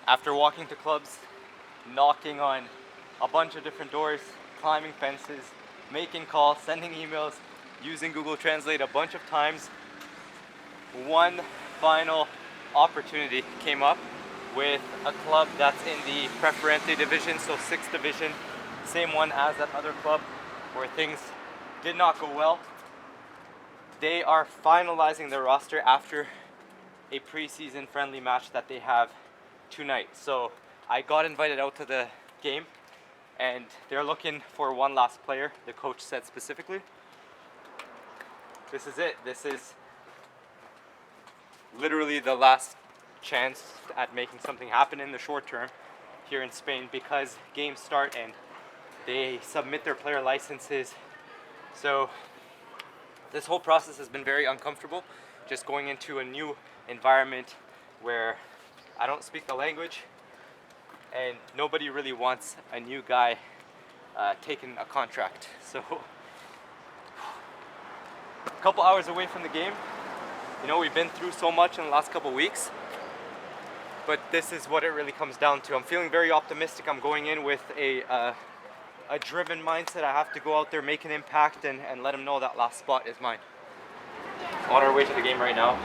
After walking to clubs, knocking on a bunch of different doors, climbing fences, making calls, sending emails, using Google Translate a bunch of times, one final opportunity came up with a club that's in the Preferente division, so 6th division, same one as that other club where things did not go well. They are finalizing their roster after a preseason friendly match that they have tonight. So I got invited out to the game and they're looking for one last player, the coach said specifically. This is it. This is literally the last chance at making something happen in the short term here in Spain, because games start and they submit their player licenses. So this whole process has been very uncomfortable, just going into a new environment where I don't speak the language and nobody really wants a new guy taking a contract. So a couple hours away from the game. You know, we've been through so much in the last couple weeks, but this is what it really comes down to. I'm feeling very optimistic. I'm going in with a driven mindset. I have to go out there, make an impact, and let them know that last spot is mine. On our way to the game right now.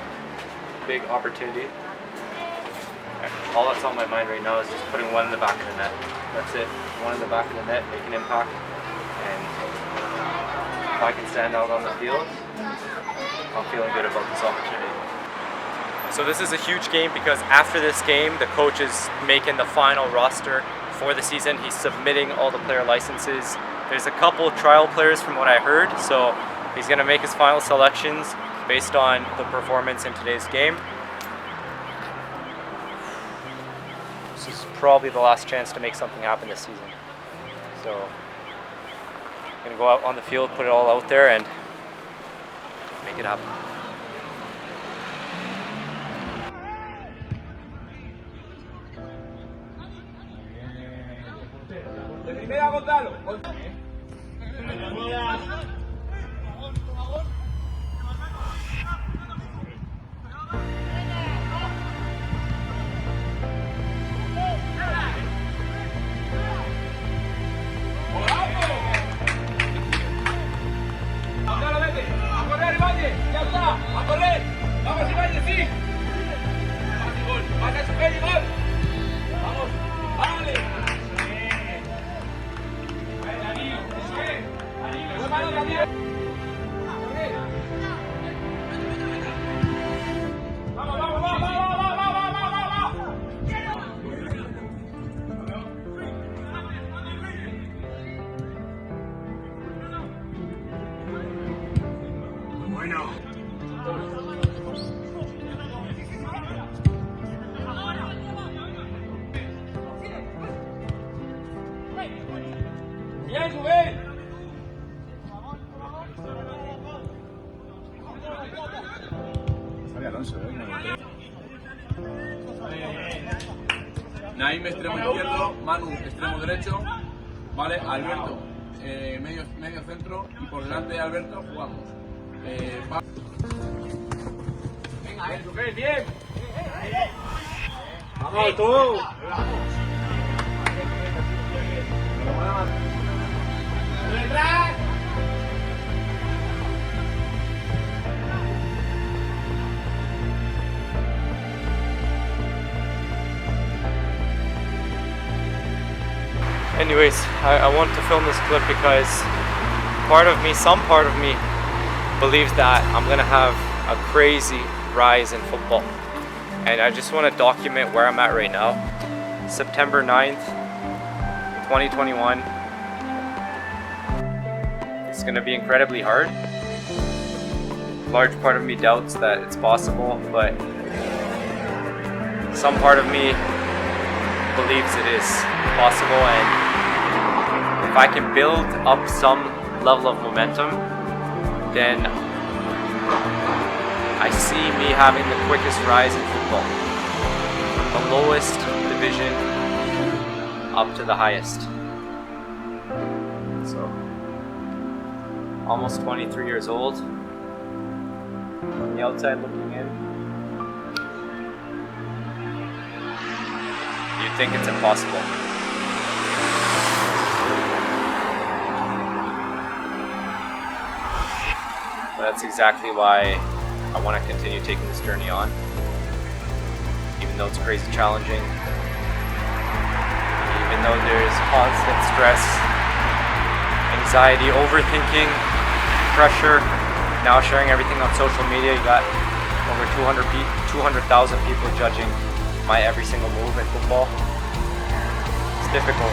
Big opportunity. All that's on my mind right now is just putting one in the back of the net. That's it. One in the back of the net, make an impact. And if I can stand out on the field, I'm feeling good about this opportunity. So this is a huge game because after this game, the coach is making the final roster for the season. He's submitting all the player licenses. There's a couple trial players from what I heard, so he's going to make his final selections based on the performance in today's game. This is probably the last chance to make something happen this season. So I'm going to go out on the field, put it all out there, and make it happen. Naim extremo izquierdo, Manu extremo derecho, vale, Alberto medio centro y por delante de Alberto jugamos. Venga, bien. Vamos tú. Detrás. Anyways, I want to film this clip because some part of me believes that I'm gonna have a crazy rise in football, and I just want to document where I'm at right now. September 9th, 2021. It's gonna be incredibly hard. A large part of me doubts that it's possible, but some part of me believes it is possible, and if I can build up some level of momentum, then I see me having the quickest rise in football, from the lowest division up to the highest. So, almost 23 years old, from the outside looking in. you'd think it's impossible. But that's exactly why I want to continue taking this journey on, even though it's crazy challenging, even though there's constant stress, anxiety, overthinking, pressure. Now sharing everything on social media, you got over 200,000 people judging my every single move in football. It's difficult.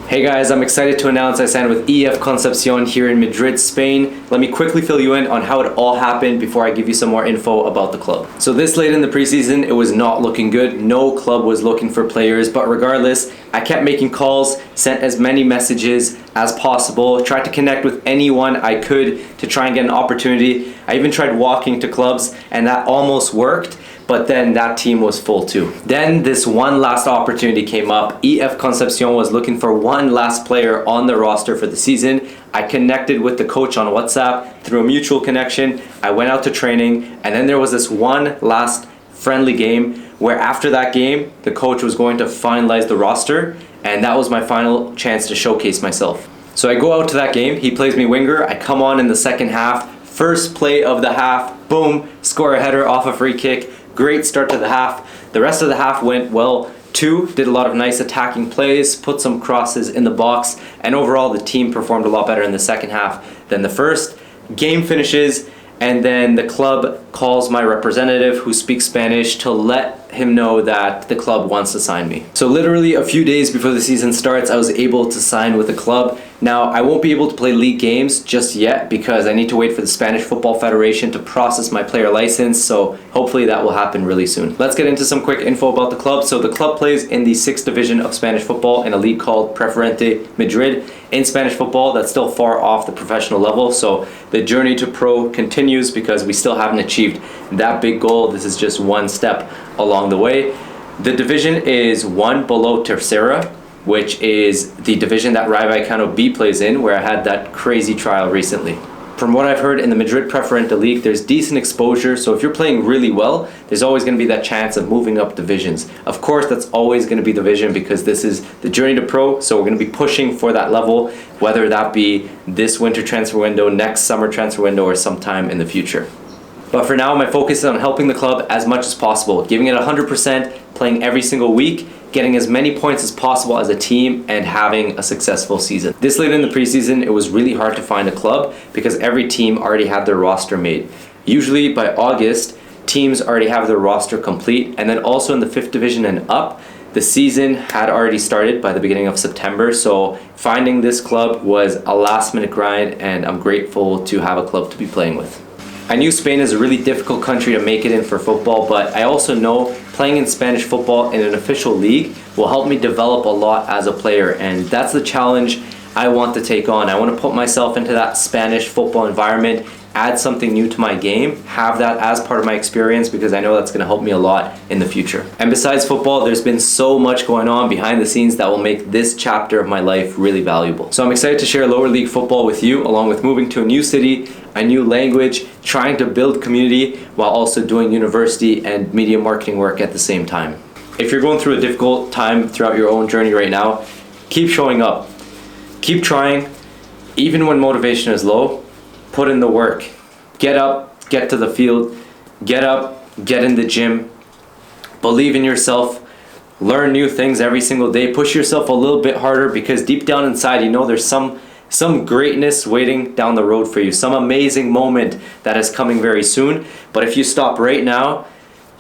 Hey guys, I'm excited to announce I signed with EF Concepcion here in Madrid, Spain. Let me quickly fill you in on how it all happened before I give you some more info about the club. So this late in the preseason, it was not looking good. No club was looking for players, but regardless, I kept making calls, sent as many messages as possible, tried to connect with anyone I could to try and get an opportunity. I even tried walking to clubs, and that almost worked. But then that team was full too. Then this one last opportunity came up. EF Concepcion was looking for one last player on the roster for the season. I connected with the coach on WhatsApp through a mutual connection. I went out to training, and then there was this one last friendly game where after that game, the coach was going to finalize the roster, and that was my final chance to showcase myself. So I go out to that game, he plays me winger, I come on in the second half, first play of the half, boom, score a header off a free kick. Great start to the half. The rest of the half went well too. Did a lot of nice attacking plays, put some crosses in the box, and overall the team performed a lot better in the second half than the first. Game finishes, and then the club calls my representative who speaks Spanish to let him know that the club wants to sign me. So literally a few days before the season starts, I was able to sign with the club. Now, I won't be able to play league games just yet because I need to wait for the Spanish Football Federation to process my player license, so hopefully that will happen really soon. Let's get into some quick info about the club. So the club plays in the 6th division of Spanish football in a league called Preferente Madrid. In Spanish football, that's still far off the professional level, so the journey to pro continues because we still haven't achieved that big goal. This is just one step along the way. The division is one below Tercera, which is the division that Rayo Vallecano B plays in, where I had that crazy trial recently. From what I've heard in the Madrid Preferente League, there's decent exposure, so if you're playing really well, there's always going to be that chance of moving up divisions. Of course, that's always going to be the vision because this is the journey to pro, so we're going to be pushing for that level, whether that be this winter transfer window, next summer transfer window, or sometime in the future. But for now, my focus is on helping the club as much as possible, giving it 100%, playing every single week, getting as many points as possible as a team, and having a successful season. This late in the preseason, it was really hard to find a club because every team already had their roster made. Usually by August, teams already have their roster complete, and then also in the 5th division and up, the season had already started by the beginning of September, so finding this club was a last-minute grind, and I'm grateful to have a club to be playing with. I knew Spain is a really difficult country to make it in for football, but I also know playing in Spanish football in an official league will help me develop a lot as a player, and that's the challenge I want to take on. I want to put myself into that Spanish football environment, add something new to my game, have that as part of my experience because I know that's going to help me a lot in the future. And besides football, there's been so much going on behind the scenes that will make this chapter of my life really valuable. So I'm excited to share lower league football with you, along with moving to a new city, a new language, trying to build community while also doing university and media marketing work at the same time. If you're going through a difficult time throughout your own journey right now, keep showing up. Keep trying, even when motivation is low. Put in the work. Get up, get to the field, get up, get in the gym, believe in yourself, learn new things every single day, push yourself a little bit harder because deep down inside you know there's some greatness waiting down the road for you, some amazing moment that is coming very soon. But if you stop right now,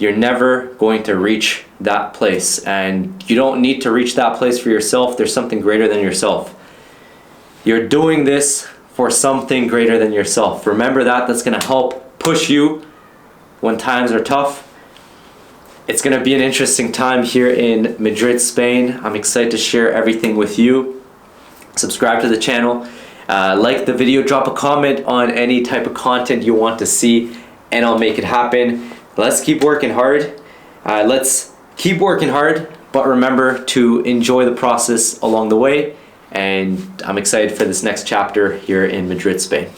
you're never going to reach that place. And you don't need to reach that place for yourself. There's something greater than yourself. You're doing this for something greater than yourself. Remember that. That's going to help push you when times are tough. It's going to be an interesting time here in Madrid, Spain. I'm excited to share everything with you. Subscribe to the channel. Like the video. Drop a comment on any type of content you want to see, and I'll make it happen. Let's keep working hard. But remember to enjoy the process along the way. And I'm excited for this next chapter here in Madrid, Spain.